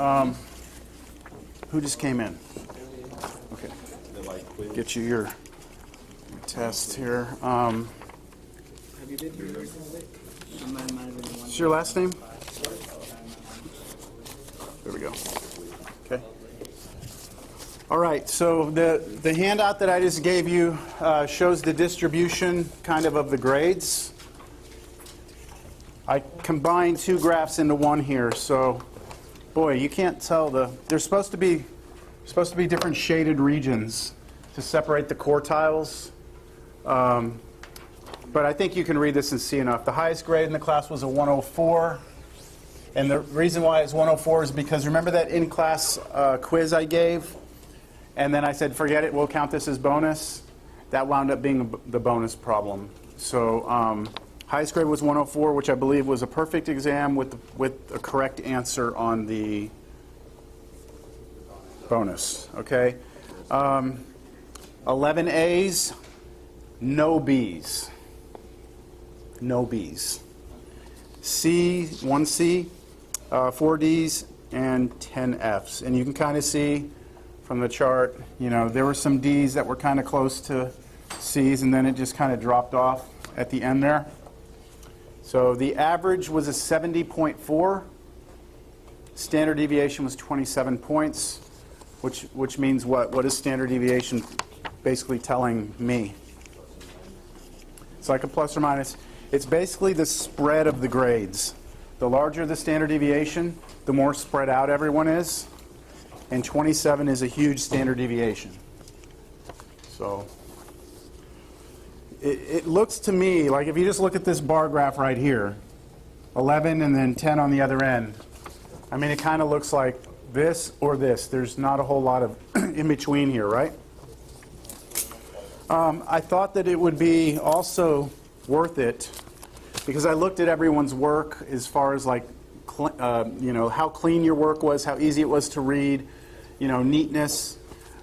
Who just came in? Okay. Get you your test here. Have you been here recently? What's your last name? There we go. Okay. All right, so the handout that I just gave you shows the distribution kind of the grades. I combined two graphs into one here, so boy, you can't tell there's supposed to be different shaded regions to separate the quartiles. But I think you can read this and see enough. The highest grade in the class was a 104. And the reason why it's 104 is because remember that in-class quiz I gave? And then I said, forget it, we'll count this as bonus. That wound up being the bonus problem. So highest grade was 104, which I believe was a perfect exam with a correct answer on the bonus. Okay? 11 A's, no B's. No B's. C, 1 C, 4 D's, and 10 F's. And you can kind of see from the chart, there were some D's that were kind of close to C's, and then it just kind of dropped off at the end there. So the average was a 70.4. Standard deviation was 27 points, which means what? What is standard deviation basically telling me? It's like a plus or minus. It's basically the spread of the grades. The larger the standard deviation, the more spread out everyone is. And 27 is a huge standard deviation. So it looks to me like if you just look at this bar graph right here, 11 and then 10 on the other end, I mean, it kind of looks like this or this. There's not a whole lot of in between here, right? I thought that it would be also worth it because I looked at everyone's work as far as like, how clean your work was, how easy it was to read, neatness.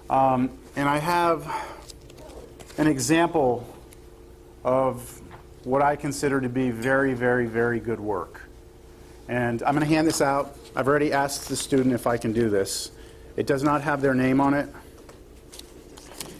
And I have an example of what I consider to be very, very, very good work. And I'm going to hand this out. I've already asked the student if I can do this. It does not have their name on it.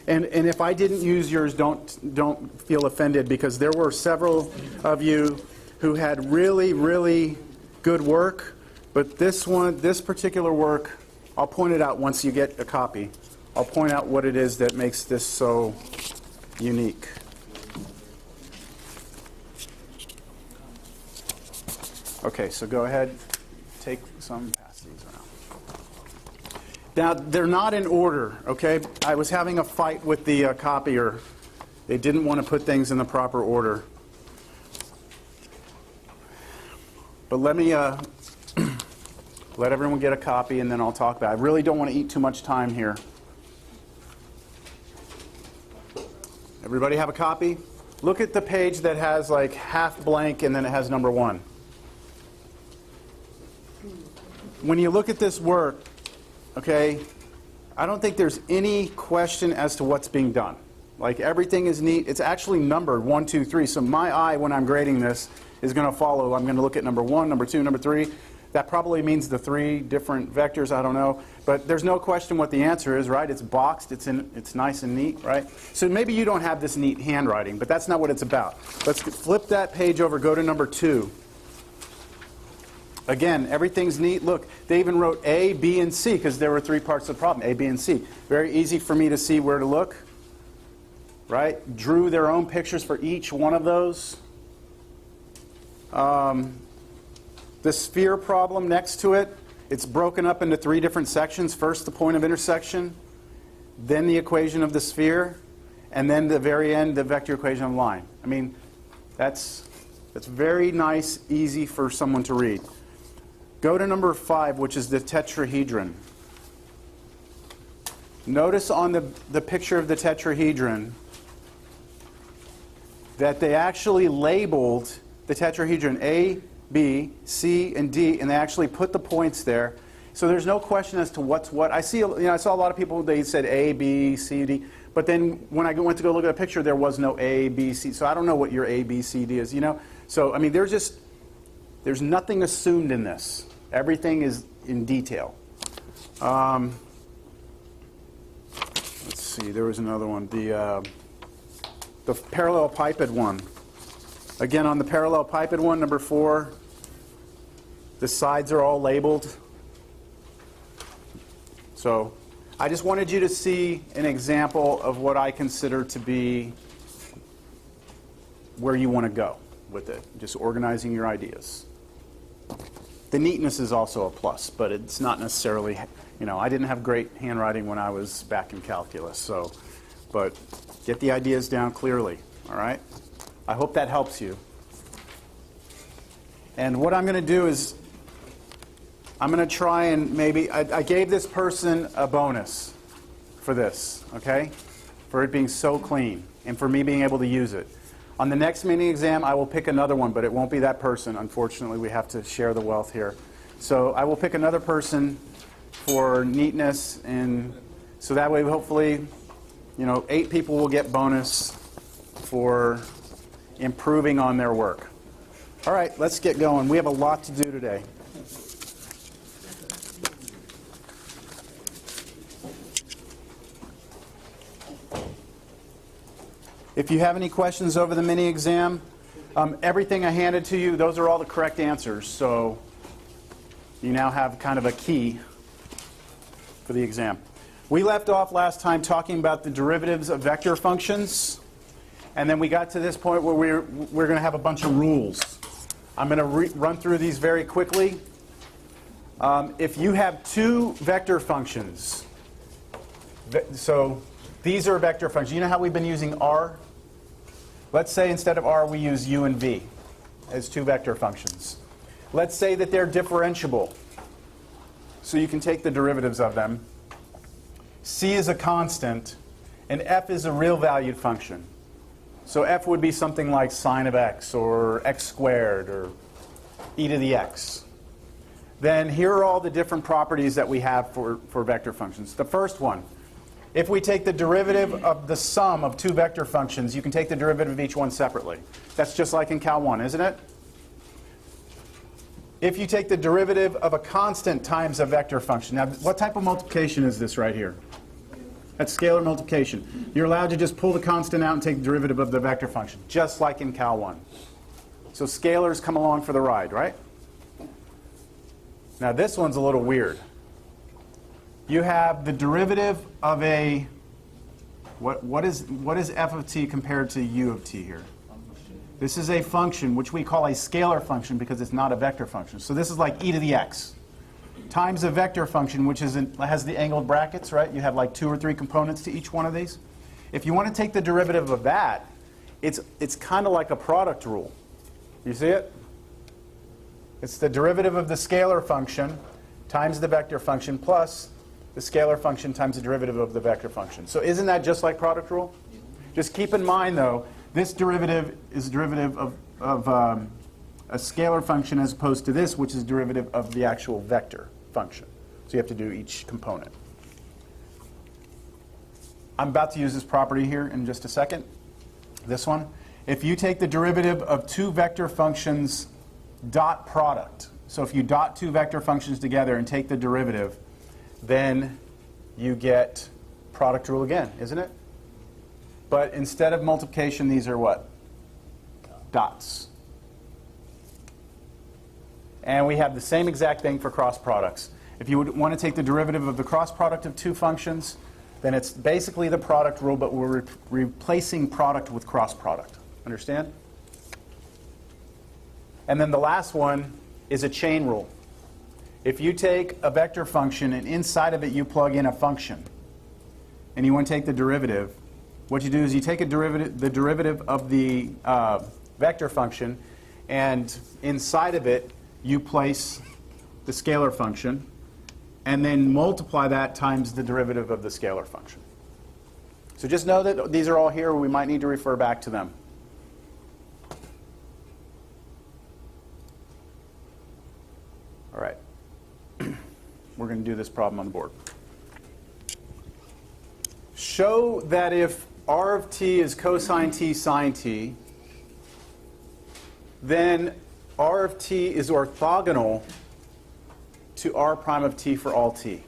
And if I didn't use yours, don't feel offended, because there were several of you who had really, really good work. But this particular work, I'll point it out once you get a copy. I'll point out what it is that makes this so unique. Okay, so go ahead, take some, pass these around. Now, they're not in order, okay? I was having a fight with the copier. They didn't want to put things in the proper order. But let me let everyone get a copy, and then I'll talk about it. I really don't want to eat too much time here. Everybody have a copy? Look at the page that has like half blank and then it has number 1. When you look at this work, okay, I don't think there's any question as to what's being done. Like, everything is neat. It's actually numbered 1, 2, 3. So my eye, when I'm grading this, is going to follow. I'm going to look at number 1, number 2, number 3. That probably means the 3 different vectors. I don't know. But there's no question what the answer is, right? It's boxed. It's nice and neat, right? So maybe you don't have this neat handwriting, but that's not what it's about. Let's flip that page over. Go to number 2. Again, everything's neat. Look, they even wrote A, B, and C because there were 3 parts of the problem, A, B, and C. Very easy for me to see where to look, right? Drew their own pictures for each one of those. The sphere problem next to it, it's broken up into 3 different sections. First, the point of intersection, then the equation of the sphere, and then the very end, the vector equation of the line. I mean, that's very nice, easy for someone to read. Go to number 5, which is the tetrahedron. Notice on the picture of the tetrahedron that they actually labeled the tetrahedron A, B, C, and D, and they actually put the points there. So there's no question as to what's what. I saw a lot of people, they said A, B, C, D, but then when I went to go look at a picture, there was no A, B, C. So I don't know what your A, B, C, D is, So, I mean, there's nothing assumed in this. Everything is in detail. Let's see, there was another one. The parallelepiped one. Again, on the parallelepiped one, number 4, the sides are all labeled. So I just wanted you to see an example of what I consider to be where you want to go with it, just organizing your ideas. The neatness is also a plus, but it's not necessarily, I didn't have great handwriting when I was back in calculus, but get the ideas down clearly, all right? I hope that helps you. And what I'm going to do is, I'm going to try and maybe, I gave this person a bonus for this, okay? For it being so clean and for me being able to use it. On the next mini exam, I will pick another one, but it won't be that person. Unfortunately, we have to share the wealth here. So I will pick another person for neatness, and so that way, hopefully, 8 people will get bonus for improving on their work. All right, let's get going. We have a lot to do today. If you have any questions over the mini exam, everything I handed to you, those are all the correct answers. So you now have kind of a key for the exam. We left off last time talking about the derivatives of vector functions. And then we got to this point where we're going to have a bunch of rules. I'm going to run through these very quickly. If you have 2 vector functions, so these are vector functions. You know how we've been using R? Let's say instead of R we use U and V as 2 vector functions. Let's say that they're differentiable. So you can take the derivatives of them. C is a constant, and F is a real valued function. So F would be something like sine of x, or x squared, or e to the x. Then here are all the different properties that we have for vector functions. The first one, if we take the derivative of the sum of 2 vector functions, you can take the derivative of each one separately. That's just like in Cal 1, isn't it? If you take the derivative of a constant times a vector function. Now, what type of multiplication is this right here? That's scalar multiplication. You're allowed to just pull the constant out and take the derivative of the vector function, just like in Cal 1. So scalars come along for the ride, right? Now, this one's a little weird. You have the derivative of a, what is f of t compared to u of t here? This is a function which we call a scalar function because it's not a vector function. So this is like e to the x times a vector function which has the angled brackets, right? You have like 2 or 3 components to each one of these. If you want to take the derivative of that, it's kind of like a product rule. You see it? It's the derivative of the scalar function times the vector function plus the scalar function times the derivative of the vector function. So isn't that just like product rule? Just keep in mind, though, this derivative is a derivative of a scalar function as opposed to this, which is derivative of the actual vector function. So you have to do each component. I'm about to use this property here in just a second. This one. If you take the derivative of 2 vector functions dot product, so if you dot 2 vector functions together and take the derivative, then you get product rule again, isn't it? But instead of multiplication, these are what? Dots. And we have the same exact thing for cross products. If you would want to take the derivative of the cross product of 2 functions, then it's basically the product rule, but we're replacing product with cross product. Understand? And then the last one is a chain rule. If you take a vector function and inside of it you plug in a function, and you want to take the derivative, what you do is you take the derivative of the vector function, and inside of it you place the scalar function, and then multiply that times the derivative of the scalar function. So just know that these are all here. We might need to refer back to them. All right. We're going to do this problem on the board. Show that if r of t is cosine t sine t, then r of t is orthogonal to r prime of t for all t.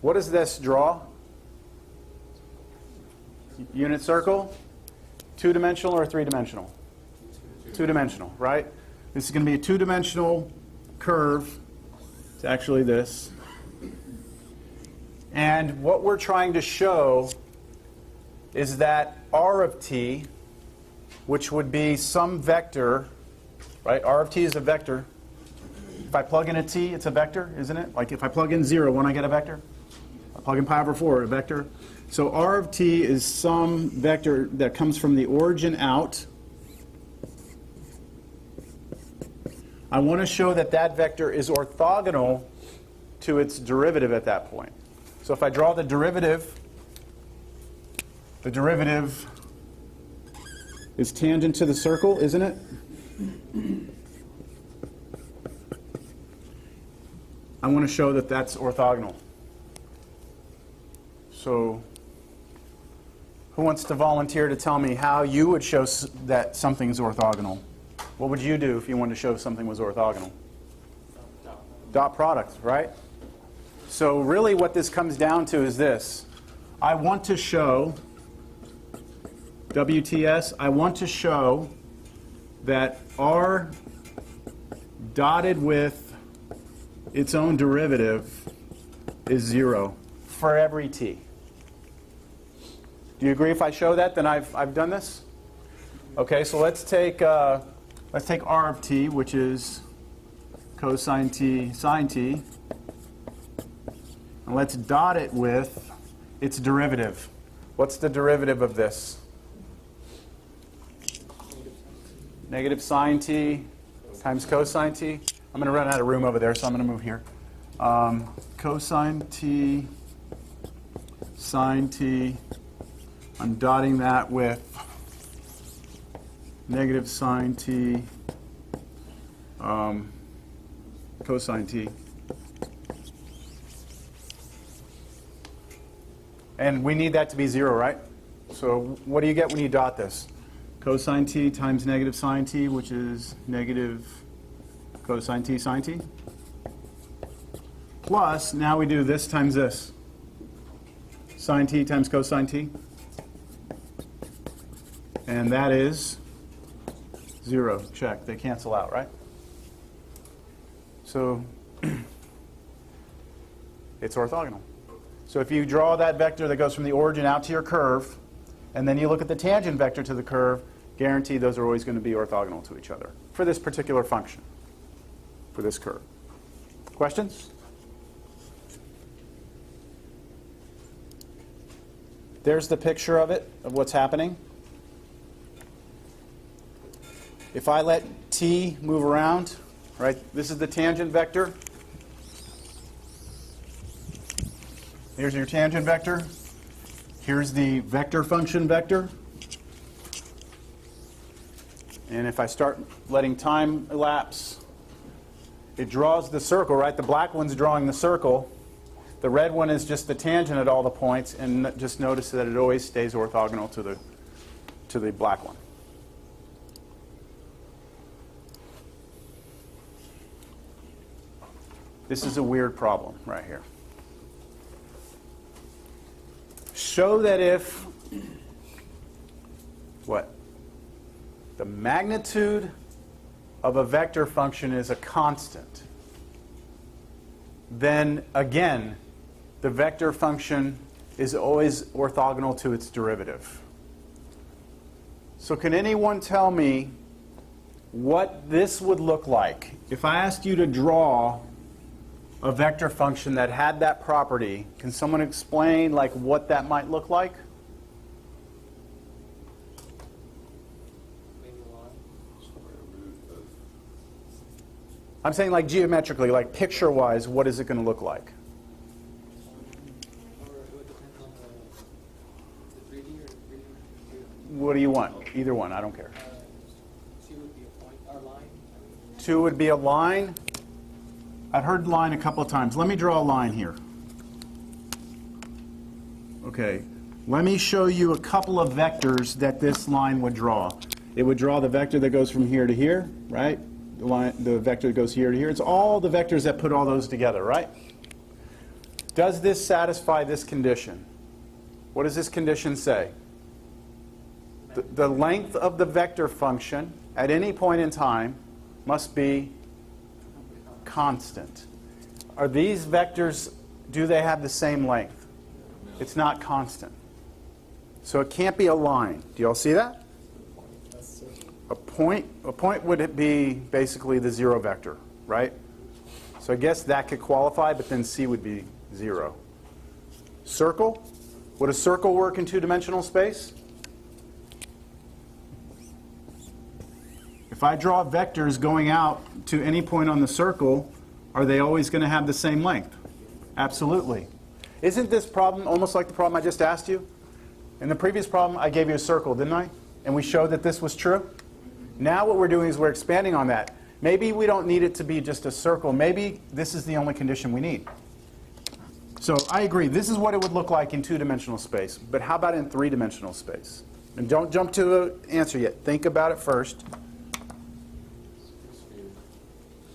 What does this draw? Unit circle? Two-dimensional or three-dimensional? Two-dimensional, right? This is going to be a two-dimensional curve. It's actually this. And what we're trying to show is that r of t, which would be some vector, right? R of t is a vector. If I plug in a t, it's a vector, isn't it? Like if I plug in 0, won't I get a vector? I plug in pi over 4, a vector. So r of t is some vector that comes from the origin out. I want to show that that vector is orthogonal to its derivative at that point. So if I draw the derivative is tangent to the circle, isn't it? I want to show that that's orthogonal. So who wants to volunteer to tell me how you would show that something's orthogonal? What would you do if you wanted to show something was orthogonal? Dot product, right? So really what this comes down to is this. I want to show, WTS, I want to show that R dotted with its own derivative is 0 for every t. Do you agree if I show that, then I've done this? Okay, so let's take R of t, which is cosine t sine t, and let's dot it with its derivative. What's the derivative of this? Negative sine t times cosine t. I'm going to run out of room over there, so I'm going to move here. Cosine t sine t. I'm dotting that with negative sine t cosine t. And we need that to be 0, right? So what do you get when you dot this? Cosine t times negative sine t, which is negative cosine t sine t. Plus, now we do this times this. Sine t times cosine t. And that is 0. Check. They cancel out, right? So it's orthogonal. So if you draw that vector that goes from the origin out to your curve, and then you look at the tangent vector to the curve, guarantee those are always going to be orthogonal to each other for this particular function, for this curve. Questions? There's the picture of it, of what's happening. If I let t move around, right, this is the tangent vector. Here's your tangent vector. Here's the vector function vector. And if I start letting time elapse, it draws the circle, right? The black one's drawing the circle. The red one is just the tangent at all the points, and just notice that it always stays orthogonal to the black one. This is a weird problem right here. Show that if what? The magnitude of a vector function is a constant, then again, the vector function is always orthogonal to its derivative. So can anyone tell me what this would look like if I asked you to draw a vector function that had that property? Can someone explain like what that might look like? I'm saying like geometrically, like picture-wise, what is it going to look like? What do you want? Either one, I don't care. 2 would be a point, or line. 2 would be a line. I've heard line a couple of times. Let me draw a line here. Okay, let me show you a couple of vectors that this line would draw. It would draw the vector that goes from here to here, right? The vector that goes here to here. It's all the vectors that put all those together, right? Does this satisfy this condition? What does this condition say? The length of the vector function at any point in time must be constant. Are these vectors, do they have the same length? It's not constant. So it can't be a line. Do you all see that? A point would be basically the zero vector, right? So I guess that could qualify, but then C would be 0. Circle? Would a circle work in two-dimensional space? If I draw vectors going out to any point on the circle, are they always going to have the same length? Absolutely. Isn't this problem almost like the problem I just asked you? In the previous problem, I gave you a circle, didn't I? And we showed that this was true? Now what we're doing is we're expanding on that. Maybe we don't need it to be just a circle. Maybe this is the only condition we need. So I agree. This is what it would look like in two-dimensional space. But how about in three-dimensional space? And don't jump to an answer yet. Think about it first.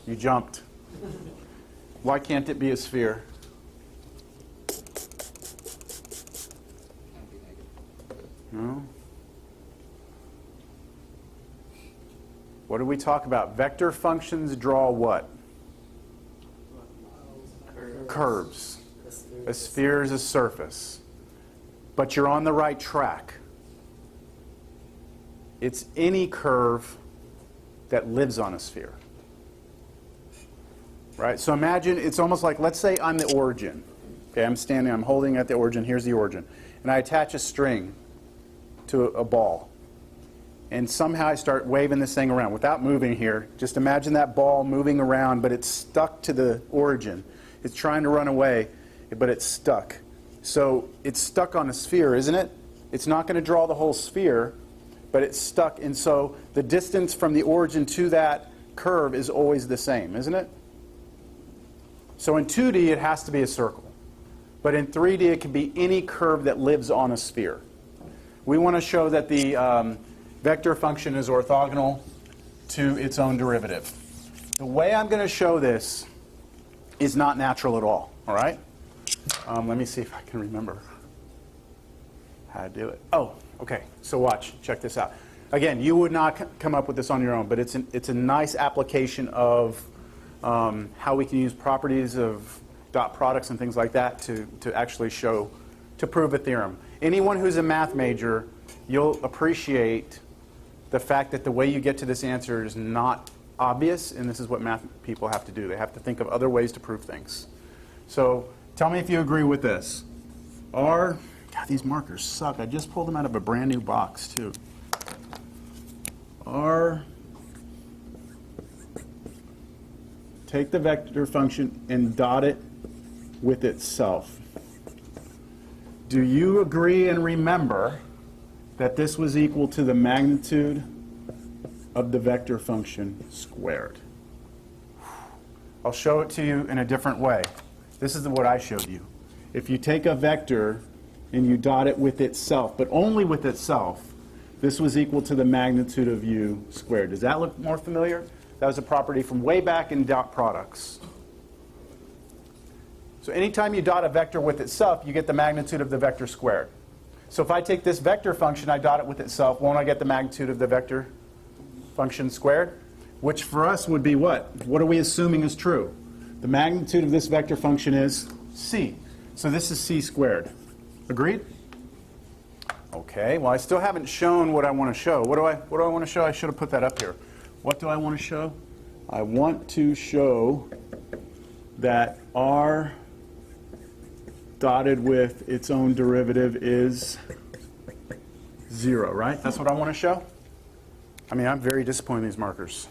You jumped. Why can't it be a sphere? No. What did we talk about? Vector functions draw what? Curves. A sphere is a surface. But you're on the right track. It's any curve that lives on a sphere. Right? So imagine it's almost like, let's say I'm the origin. Okay, I'm holding at the origin. Here's the origin. And I attach a string to a ball. And somehow I start waving this thing around without moving here. Just imagine that ball moving around, but it's stuck to the origin. It's trying to run away, but it's stuck. So it's stuck on a sphere, isn't it? It's not going to draw the whole sphere, but it's stuck. And so the distance from the origin to that curve is always the same, isn't it? So in 2D, it has to be a circle. But in 3D, it can be any curve that lives on a sphere. We want to show that the vector function is orthogonal to its own derivative. The way I'm going to show this is not natural at all. All right? Let me see if I can remember how to do it. Oh, okay. So watch. Check this out. Again, you would not come up with this on your own, but it's a nice application of how we can use properties of dot products and things like that to actually show, to prove a theorem. Anyone who's a math major, you'll appreciate the fact that the way you get to this answer is not obvious, and this is what math people have to do. They have to think of other ways to prove things. So tell me if you agree with this. God, these markers suck. I just pulled them out of a brand new box, too. Take the vector function and dot it with itself. Do you agree and remember that this was equal to the magnitude of the vector function squared? I'll show it to you in a different way. This is what I showed you. If you take a vector and you dot it with itself, but only with itself, this was equal to the magnitude of u squared. Does that look more familiar? That was a property from way back in dot products. So anytime you dot a vector with itself, you get the magnitude of the vector squared. So if I take this vector function, I dot it with itself, won't I get the magnitude of the vector function squared? Which for us would be what? What are we assuming is true? The magnitude of this vector function is c. So this is c squared. Agreed? Okay, well I still haven't shown what I want to show. What do I want to show? I should have put that up here. What do I want to show? I want to show that r dotted with its own derivative is 0, right? That's what I want to show? I mean, I'm very disappointed in these markers.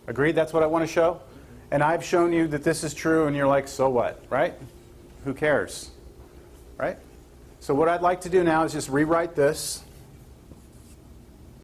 Agreed? That's what I want to show? And I've shown you that this is true, and you're like, so what, right? Who cares, right? So what I'd like to do now is just rewrite this.